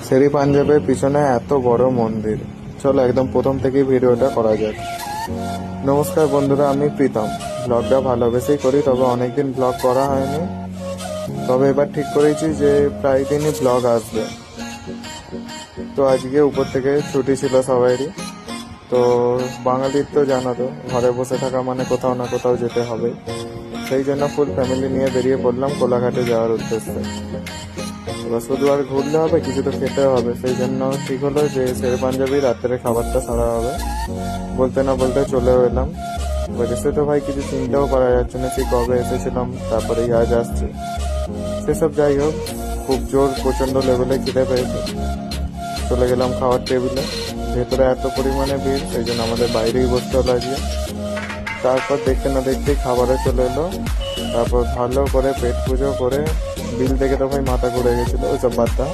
শেরি পাঞ্জাবের পিছনে এত বড় মন্দির। চলো একদম প্রথম থেকেই ভিডিওটা করা যাক। নমস্কার বন্ধুরা, আমি প্রীতম। ব্লগটা ভালোবেসেই করি, তবে অনেকদিন ব্লগ করা হয়নি। তবে এবার ঠিক করেছি যে প্রায় দিনই ব্লগ আসবে। তো আজকে উপর থেকে ছুটি ছিল সবাইরই। তো বাঙালির তো জানো, তো ঘরে বসে থাকা মানে কোথাও না কোথাও যেতে হবে। সেই জন্য ফুল ফ্যামিলি নিয়ে বেরিয়ে পড়লাম কোলাঘাটে যাওয়ার উদ্দেশ্যে। এবার শুধু আর ঘুরলে হবে, কিছু তো খেতে হবে। সেই জন্য ঠিক হলো যে শেরে পাঞ্জাবি রাত্রে খাবারটা সারা হবে। বলতে না বলতে চলেও এলাম। এবার এসে তো ভাই কিছু চিন্তাও করা যাচ্ছে না, সেই কবে এসেছিলাম, তারপরে আজ আসছে। সেসব যাই হোক, খুব জোর প্রচন্ড লেভেলে খিদে পেয়েছে। চলে গেলাম খাওয়ার টেবিলে। ভেতরে এত পরিমাণে ভিড়, সেই জন্য আমাদের বাইরেই বসতে হলো আজকে। তারপর দেখতে না দেখতেই খাবারে চলে এলো। তারপর ভালো করে পেট পুজো করে বিল দেখে তো ভাই মাথা ঘুরে গেছিলো, ওইসব বাদ দাও।